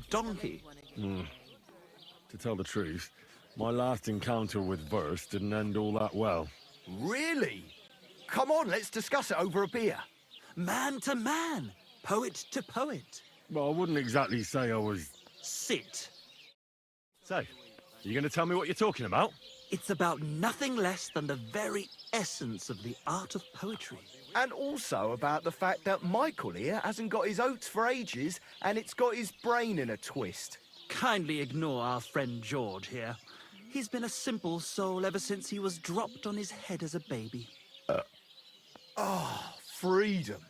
donkey. To tell the truth, my last encounter with verse didn't end all that well. Really? Come on, let's discuss it over a beer. Man to man, poet to poet. Well, I wouldn't exactly say I was... Sit. So, you going to tell me what you're talking about? It's about nothing less than the very essence of the art of poetry. And also about the fact that Michael here hasn't got his oats for ages and it's got his brain in a twist. Kindly ignore our friend George here. He's been a simple soul ever since he was dropped on his head as a baby. Freedom.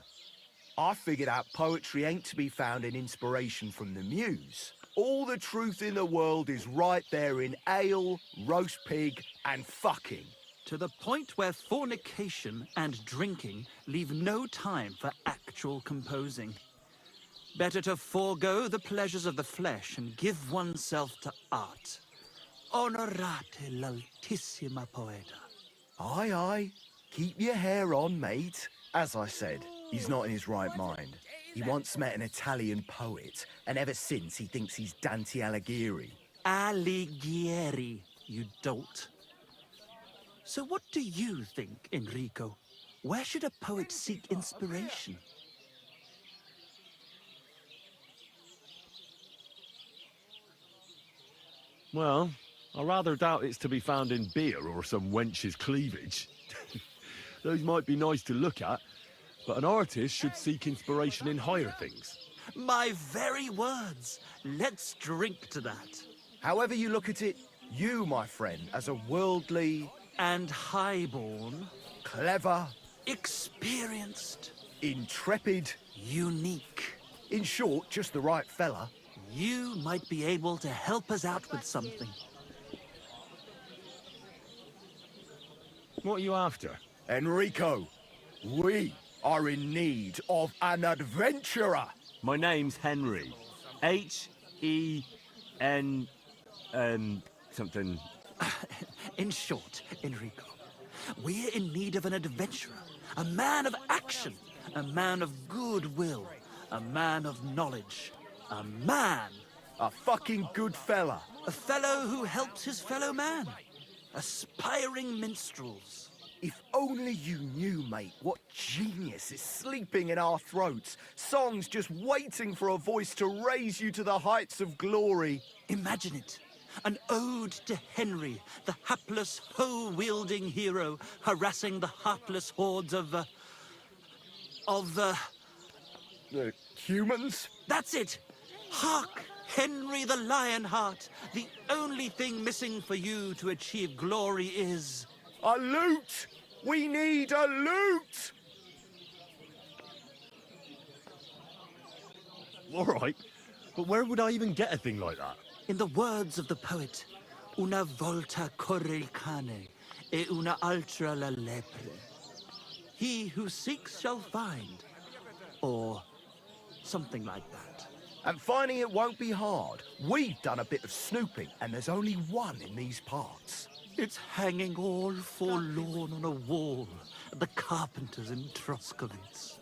I figured out poetry ain't to be found in inspiration from the muse. All the truth in the world is right there in ale, roast pig, and fucking. To the point where fornication and drinking leave no time for actual composing. Better to forego the pleasures of the flesh and give oneself to art. Honorate l'altissima poeta. Aye, aye. Keep your hair on, mate. As I said, he's not in his right mind. He once met an Italian poet, and ever since he thinks he's Dante Alighieri. Alighieri, you dolt. So what do you think, Enrico? Where should a poet seek inspiration? Well, I rather doubt it's to be found in beer or some wench's cleavage. Those might be nice to look at, but an artist should seek inspiration in higher things. My very words. Let's drink to that. However you look at it, you, my friend, as a worldly... And highborn. clever... Experienced. intrepid... Unique. in short, just the right fella. You might be able to help us out with something. What are you after? Enrico, we are in need of an adventurer. My name's Henry. H-E-N... something... In short, Enrico, we're in need of an adventurer, a man of action, a man of goodwill, a man of knowledge, a man, A fucking good fella. a fellow who helps his fellow man, aspiring minstrels. If only you knew, mate, what genius is sleeping in our throats. Songs just waiting for a voice to raise you to the heights of glory. Imagine it. An ode to Henry, the hapless, hoe-wielding hero, harassing the heartless hordes of The humans? That's it! Hark! Henry the Lionheart! The only thing missing for you to achieve glory is... A loot! We need a loot! All right, but where would I even get a thing like that? In the words of the poet, una volta corre il cane, e una altra la lepre. He who seeks shall find. Or something like that. And finding it won't be hard. We've done a bit of snooping, and there's only one in these parts. It's hanging all forlorn on a wall at the carpenters in Troskowitz.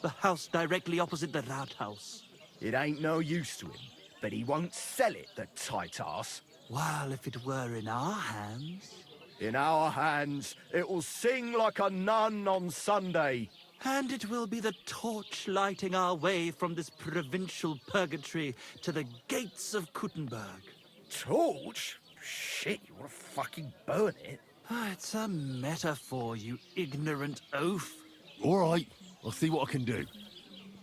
The house directly opposite the Rathaus. It ain't no use to him, but he won't sell it, the tight ass. While if it were in our hands... In our hands, it will sing like a nun on Sunday. And it will be the torch lighting our way from this provincial purgatory to the gates of Kuttenberg. Torch? Shit, you want to fucking burn it? It's a metaphor, you ignorant oaf. All right, I'll see what I can do.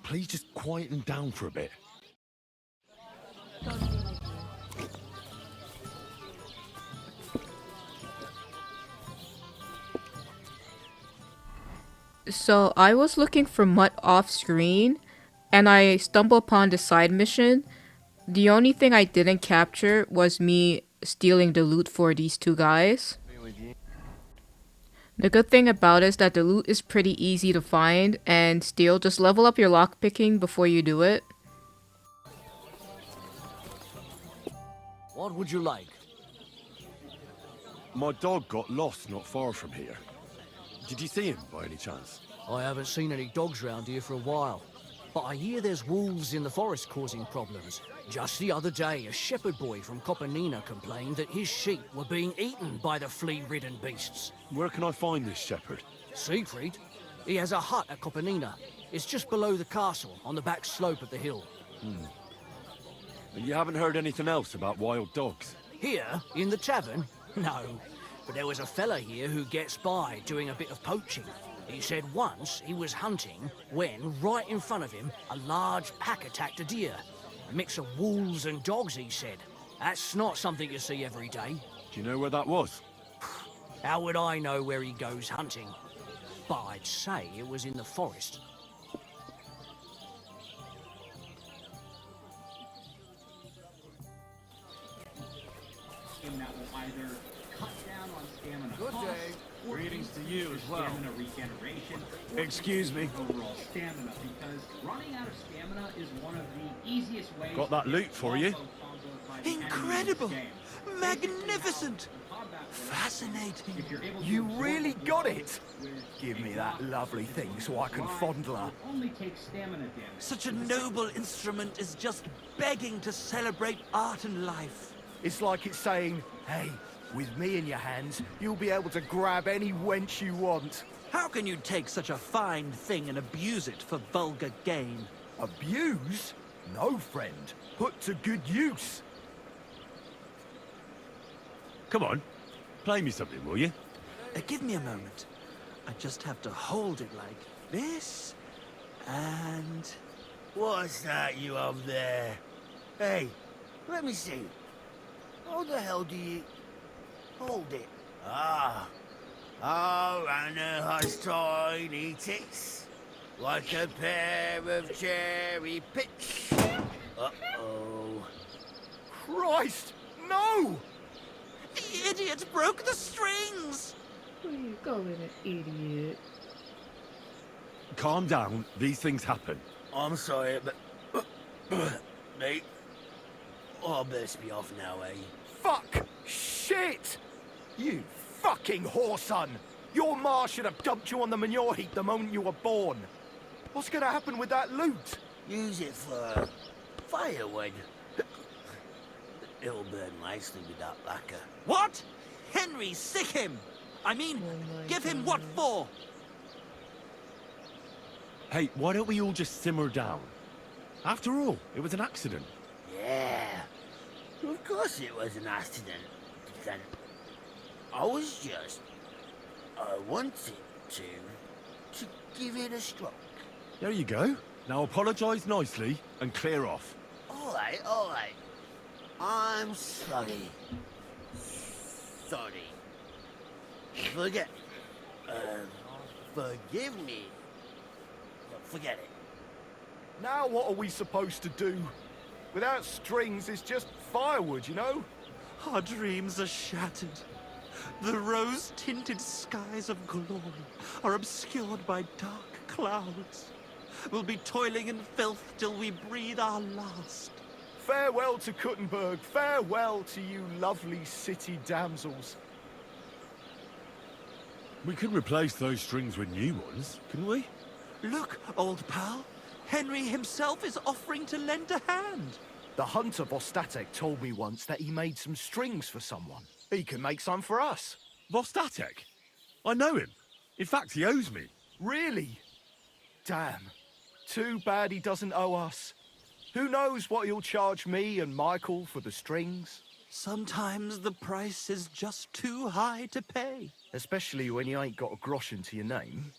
Please just quieten down for a bit. So I was looking for Mutt off screen and I stumbled upon the side mission. The only thing I didn't capture was me stealing the loot for these two guys. The good thing about it is that the loot is pretty easy to find and steal. Just level up your lockpicking before you do it. What would you like? My dog got lost not far from here. Did you see him by any chance? I haven't seen any dogs round here for a while. but I hear there's wolves in the forest causing problems. Just the other day, a shepherd boy from Copenina complained that his sheep were being eaten by the flea-ridden beasts. Where can I find this shepherd? Siegfried? He has a hut at Copenina. It's just below the castle, on the back slope of the hill. And you haven't heard anything else about wild dogs? Here, in the tavern? No. But there was a fella here who gets by doing a bit of poaching. He said once he was hunting when, right in front of him, a large pack attacked a deer. A mix of wolves and dogs, he said. That's not something you see every day. Do you know where that was? How would I know where he goes hunting? But I'd say it was in the forest. That will either cut down on stamina Good cost, day. or Greetings to you as well. stamina regeneration, or Excuse me. overall stamina, because running out of stamina is one of the easiest ways. Got that to loot get for you. combo combos by the enemy in this Incredible! game. Magnificent! Combat works Fascinating! if you're able to You absorb really the got blow it. with Give a me that block, lovely thing so I can line fondle her. will only take stamina damage. Such a noble instrument is just begging to celebrate art and life. It's like it's saying, hey, with me in your hands, you'll be able to grab any wench you want. How can you take such a fine thing and abuse it for vulgar gain? Abuse? No, friend. Put to good use. Come on, play me something, will you? Give me a moment. I just have to hold it like this, and... What's that you up there? Hey, let me see. How the hell do you... hold it? Ah. Oh, Anna has tiny tits. Like a pair of cherry pits. Uh-oh. Christ, no! The idiot broke the strings! Where you going, idiot? Calm down, these things happen. I'm sorry, but... mate. Oh, best be off now, eh? Fuck! Shit! You fucking whoreson! Your ma should have dumped you on the manure heap the moment you were born. What's gonna happen with that loot? Use it for firewood. It'll burn nicely with that lacquer. What? Henry, sick him! I mean, give him what for? Hey, why don't we all just simmer down? After all, it was an accident. Yeah. Of course it was an accident. Then I was just... I wanted to give it a stroke. There you go. Now apologise nicely and clear off. All right, all right. I'm sorry. Sorry. Forget. Forgive me. Forget it. Now what are we supposed to do? Without strings, it's just firewood, you know? Our dreams are shattered. The rose-tinted skies of glory are obscured by dark clouds. We'll be toiling in filth till we breathe our last. Farewell to Kuttenberg, farewell to you lovely city damsels. We could replace those strings with new ones, couldn't we? Look, old pal. Henry himself is offering to lend a hand. The hunter Vostatek told me once that he made some strings for someone. He can make some for us. Vostatek? I know him. In fact, he owes me. Really? Damn. Too bad he doesn't owe us. Who knows what he'll charge me and Michael for the strings? Sometimes the price is just too high to pay. Especially when you ain't got a groschen to your name.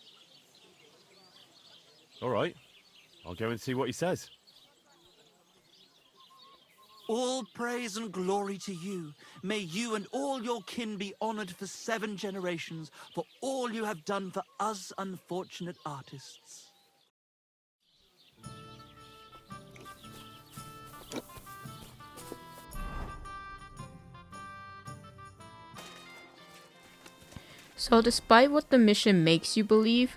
All right. I'll go and see what he says. All praise and glory to you. May you and all your kin be honored for 7 generations for all you have done for us unfortunate artists. So despite what the mission makes you believe,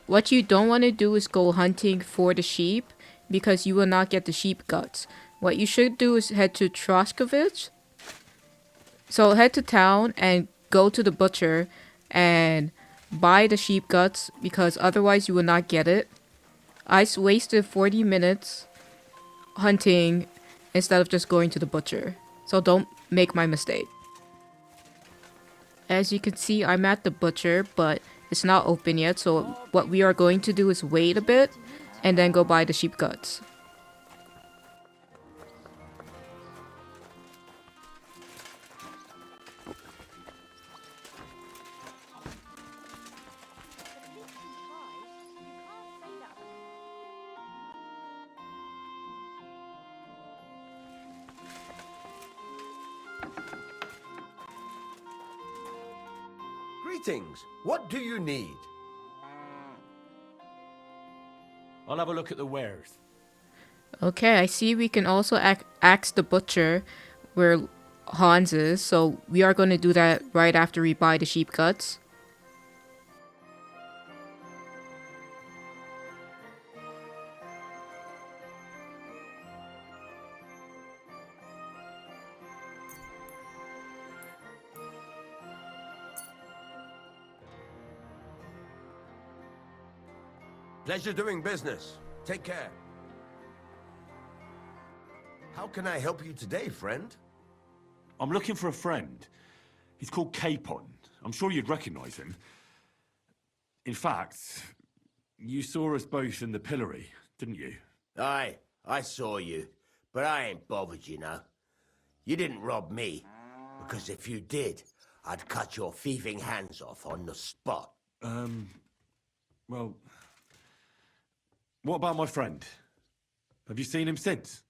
what you don't want to do is go hunting for the sheep because you will not get the sheep guts. What you should do is head to Troskovich. So head to town and go to the butcher and buy the sheep guts because otherwise you will not get it. wasted 40 minutes hunting instead of just going to the butcher. So don't make my mistake. As you can see, I'm at the butcher, but it's not open yet. So what we are going to do is wait a bit and then go buy the sheep guts. Greetings. What do you need? I'll have a look at the wares. Okay, I see we can also ask the butcher where Hans is. So we are going to do that right after we buy the sheep guts. Pleasure doing business. Take care. How can I help you today, friend? I'm looking for a friend. He's called Capon. I'm sure you'd recognize him. In fact, you saw us both in the pillory, didn't you? Aye, I saw you, but I ain't bothered, you know. You didn't rob me, because if you did, I'd cut your thieving hands off on the spot. Well, what about my friend? Have you seen him since?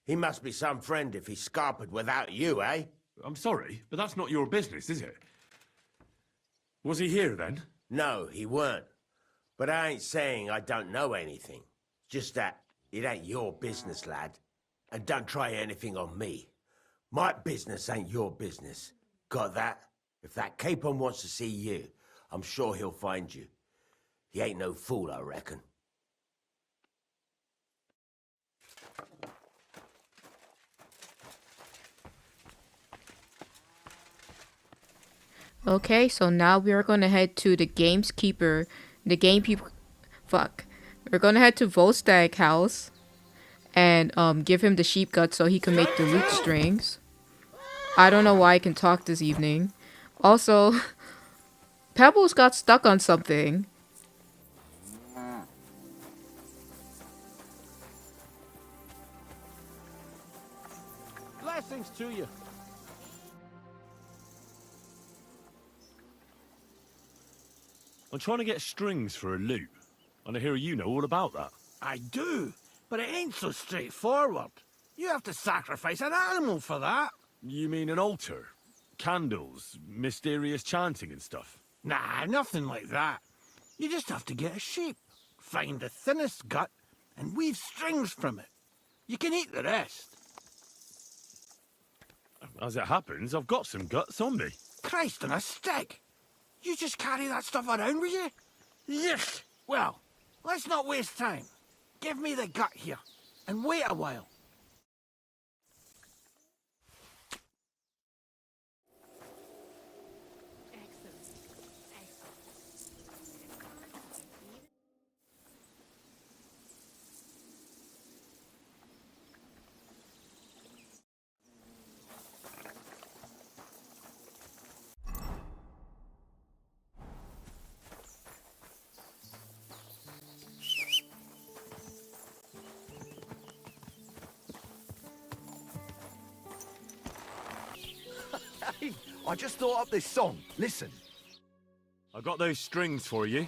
He must be some friend if he scarpered without you, eh? I'm sorry, but that's not your business, is it? Was he here then? No, he weren't. But I ain't saying I don't know anything. Just that it ain't your business, lad. And don't try anything on me. My business ain't your business. Got that? If that Capon wants to see you, I'm sure he'll find you. He ain't no fool, I reckon. Okay, so now we are going to head to the gamekeeper. We're going to head to Volstag's house and give him the sheep guts so he can make the lute strings. I don't know why I can talk this evening. Also, Pebbles got stuck on something. Blessings to you. I'm trying to get strings for a lute, and I hear you know all about that. I do, but it ain't so straightforward. You have to sacrifice an animal for that. You mean an altar? Candles, mysterious chanting and stuff? Nah, nothing like that. You just have to get a sheep, find the thinnest gut, and weave strings from it. You can eat the rest. As it happens, I've got some guts on me. Christ on a stick! You just carry that stuff around with you? Yes! Well, let's not waste time. Give me the gut here, and wait a while. Hey, I just thought up this song. Listen. I got those strings for you.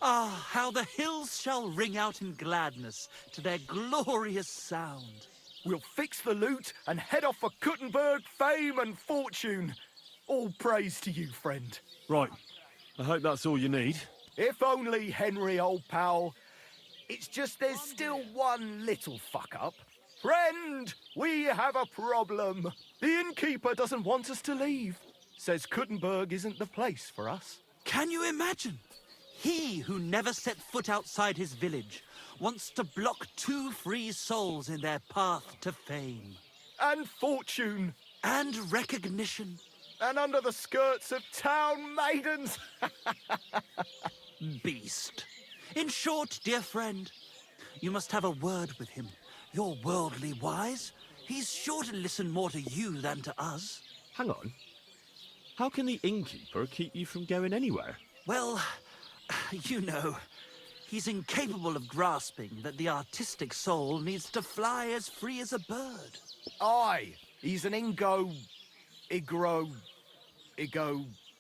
Ah, how the hills shall ring out in gladness to their glorious sound. We'll fix the loot and head off for Kuttenberg, fame and fortune. All praise to you, friend. Right. I hope that's all you need. If only, Henry, old pal. It's just there's still one little fuck-up. Friend, we have a problem. The innkeeper doesn't want us to leave. Says Kuttenberg isn't the place for us. Can you imagine? He who never set foot outside his village wants to block 2 free souls in their path to fame. And fortune. And recognition. And under the skirts of town maidens. Beast. In short, dear friend, you must have a word with him. You're worldly wise. He's sure to listen more to you than to us. Hang on. How can the innkeeper keep you from going anywhere? Well, you know, he's incapable of grasping that the artistic soul needs to fly as free as a bird. Aye, he's an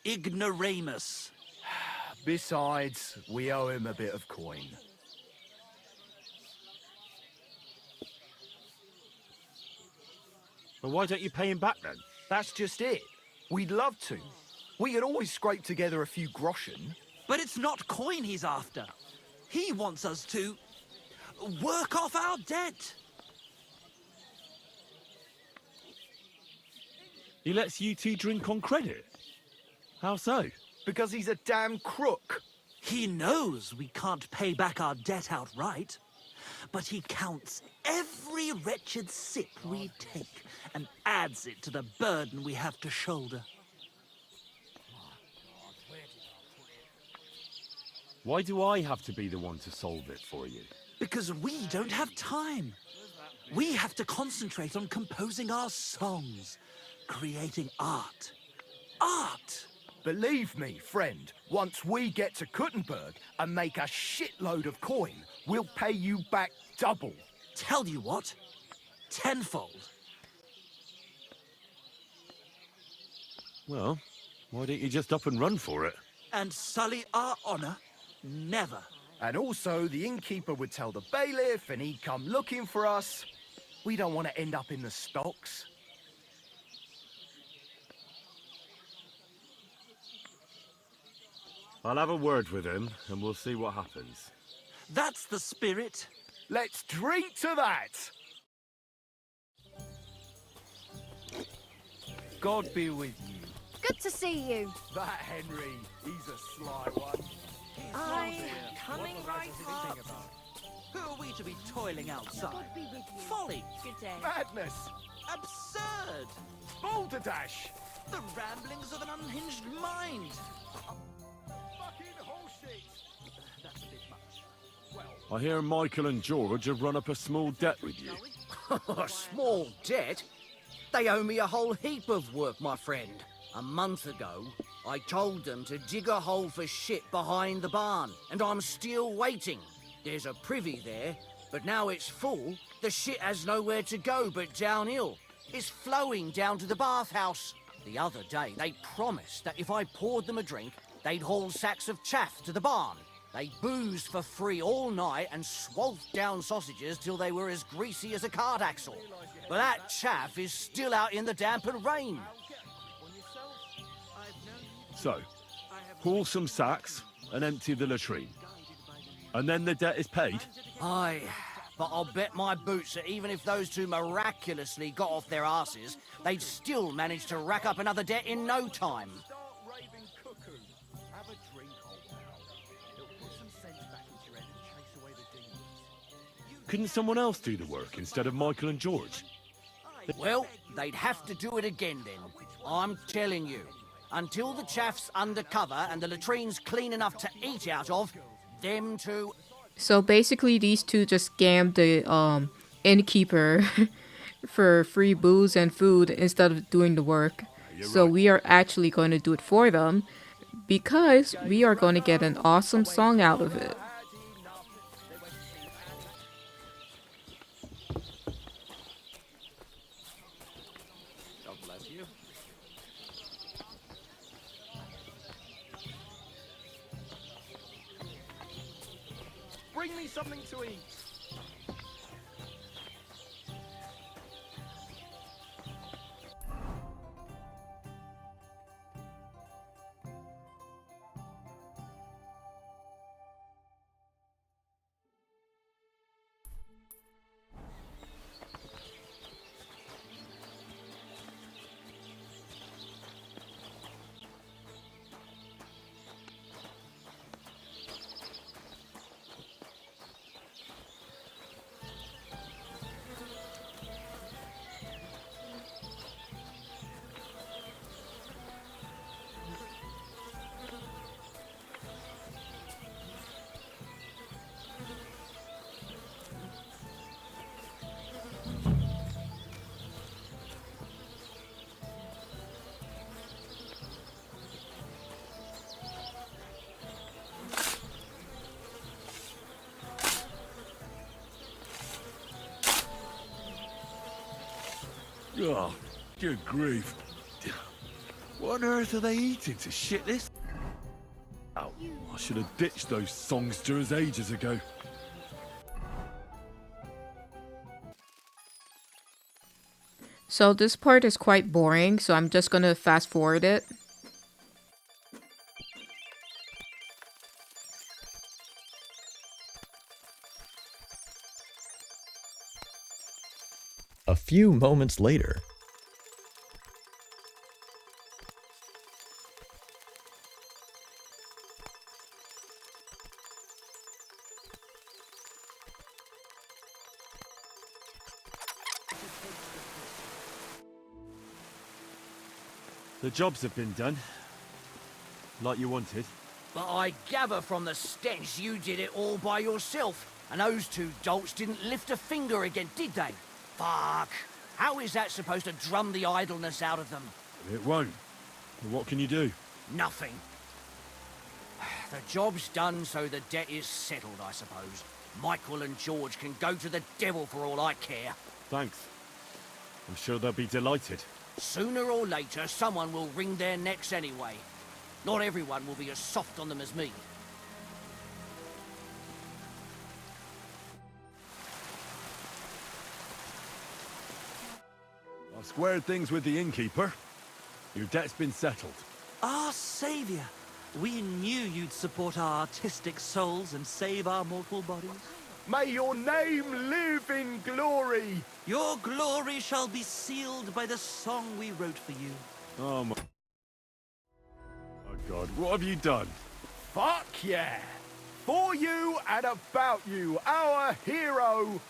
Ignoramus. Besides, we owe him a bit of coin. Well, why don't you pay him back then? That's just it. We'd love to. We could always scrape together a few groschen. But it's not coin he's after. He wants us to work off our debt. He lets you two drink on credit? How so? Because he's a damn crook. He knows we can't pay back our debt outright, but he counts every wretched sip we take and adds it to the burden we have to shoulder. Why do I have to be the one to solve it for you? Because we don't have time. We have to concentrate on composing our songs, creating art. Art! Believe me, friend, once we get to Kuttenberg and make a shitload of coin, we'll pay you back double. Tell you what, tenfold. Well, why don't you just up and run for it? And sully our honor? Never. And also, the innkeeper would tell the bailiff and he'd come looking for us. We don't want to end up in the stocks. I'll have a word with him, and we'll see what happens. That's the spirit. Let's drink to that! God be with you. Good to see you. That Henry, he's a sly one. I'm coming right up. Who are we to be toiling outside? God be with you. Folly. Good day. Madness! Absurd. Balderdash! The ramblings of an unhinged mind. Fucking horseshit! That's a bit much. I hear Michael and George have run up a small debt with you. A small debt? They owe me a whole heap of work, my friend. A month ago, I told them to dig a hole for shit behind the barn, and I'm still waiting. There's a privy there, but now it's full. The shit has nowhere to go but downhill. It's flowing down to the bathhouse. The other day, they promised that if I poured them a drink, they'd haul sacks of chaff to the barn. They boozed for free all night and swathed down sausages till they were as greasy as a cart axle. But that chaff is still out in the damp and rain. So, haul some sacks and empty the latrine. And then the debt is paid? Aye, but I'll bet my boots that even if those two miraculously got off their asses, they'd still manage to rack up another debt in no time. Start raving cuckoo. Have a drink, old pal. It'll put some sense back into your head and chase away the demons. Couldn't someone else do the work instead of Michael and George? Well, they'd have to do it again then. I'm telling you. Until the chaff's undercover and the latrine's clean enough to eat out of, them two... So basically, these two just scammed the innkeeper for free booze and food instead of doing the work. So we are actually going to do it for them because we are going to get an awesome song out of it. God bless you. Bring me something to eat. Oh, good grief. What on earth are they eating to shit this? Oh, I should have ditched those songsters ages ago. So this part is quite boring, so I'm just gonna fast forward it. A few moments later. The jobs have been done. Like you wanted. But I gather from the stench you did it all by yourself. And those two dolts didn't lift a finger again, did they? Fuck. How is that supposed to drum the idleness out of them? It won't. But what can you do? Nothing. The job's done, so the debt is settled, I suppose. Michael and George can go to the devil for all I care. Thanks. I'm sure they'll be delighted. Sooner or later, someone will wring their necks anyway. Not everyone will be as soft on them as me. I've squared things with the innkeeper. Your debt's been settled. Our savior. We knew you'd support our artistic souls and save our mortal bodies. May your name live in glory. Your glory shall be sealed by the song we wrote for you. Oh my... Oh God, what have you done? Fuck yeah. For you and about you, our hero.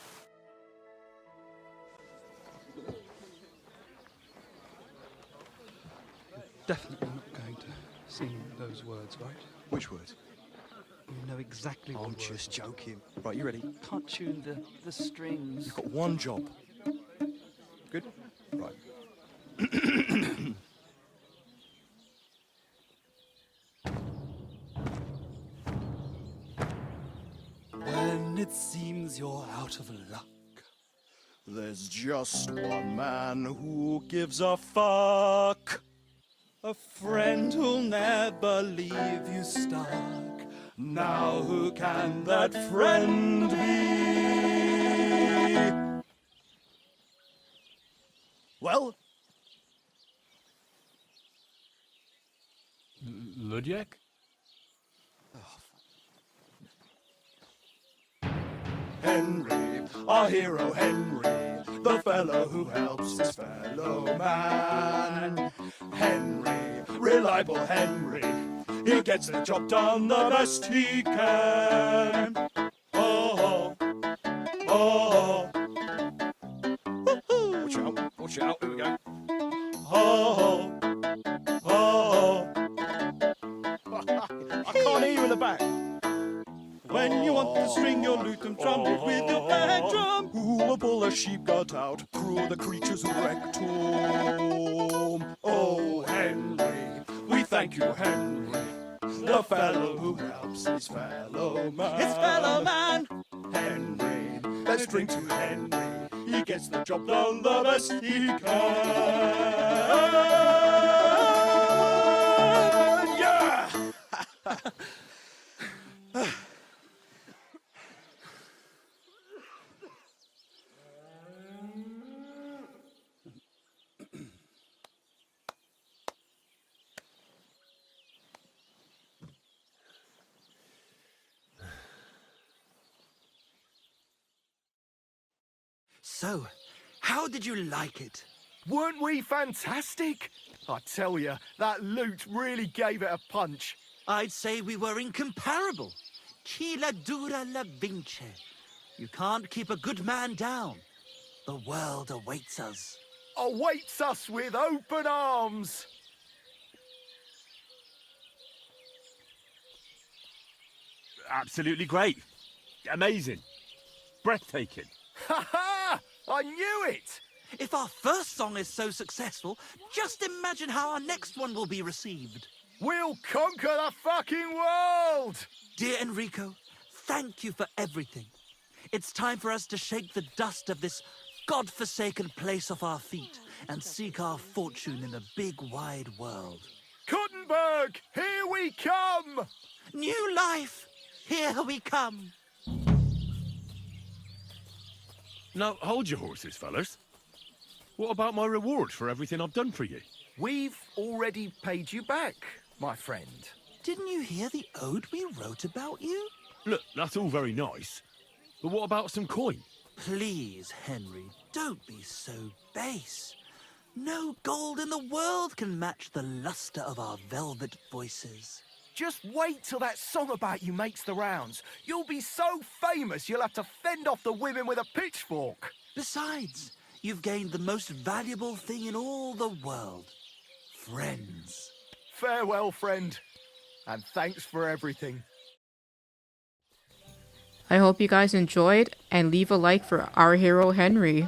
Definitely not going to sing those words, right? Which words? You know exactly what I'm words. just joking. Right, you ready? Can't tune the strings. You've got one job. Good? Right. When it seems you're out of luck, there's just one man who gives a fuck. A friend who'll never leave you stuck. Now who can that friend be? Well, Ludiak? Henry, our hero Henry, the fellow who helps his fellow man. Henry, reliable Henry, he gets the job done the best he can. Oh, oh, oh. Watch out, here we go. Oh, oh, I can't hear you in the back. When you want to string your lute and trumpet with your bag drum, who will pull a sheep gut out through the creatures who wrecked home? Oh, Henry, we thank you, Henry, the fellow who helps his fellow man. His fellow man! Henry, let's drink to Henry, he gets the job done the best he can. Yeah! So, how did you like it? Weren't we fantastic? I tell you, that loot really gave it a punch. I'd say we were incomparable. Chi la dura la vince. You can't keep a good man down. The world awaits us. Awaits us with open arms. Absolutely great. Amazing. Breathtaking. Ha ha! I knew it! If our first song is so successful, just imagine how our next one will be received. We'll conquer the fucking world! Dear Enrico, thank you for everything. It's time for us to shake the dust of this godforsaken place off our feet and seek our fortune in the big wide world. Kuttenberg, here we come! New life! Here we come! Now, hold your horses, fellas. What about my reward for everything I've done for you? We've already paid you back, my friend. Didn't you hear the ode we wrote about you? Look, that's all very nice. But what about some coin? Please, Henry, don't be so base. No gold in the world can match the luster of our velvet voices. Just wait till that song about you makes the rounds. You'll be so famous you'll have to fend off the women with a pitchfork. Besides, you've gained the most valuable thing in all the world. Friends. Farewell, friend. And thanks for everything. I hope you guys enjoyed and leave a like for our hero Henry.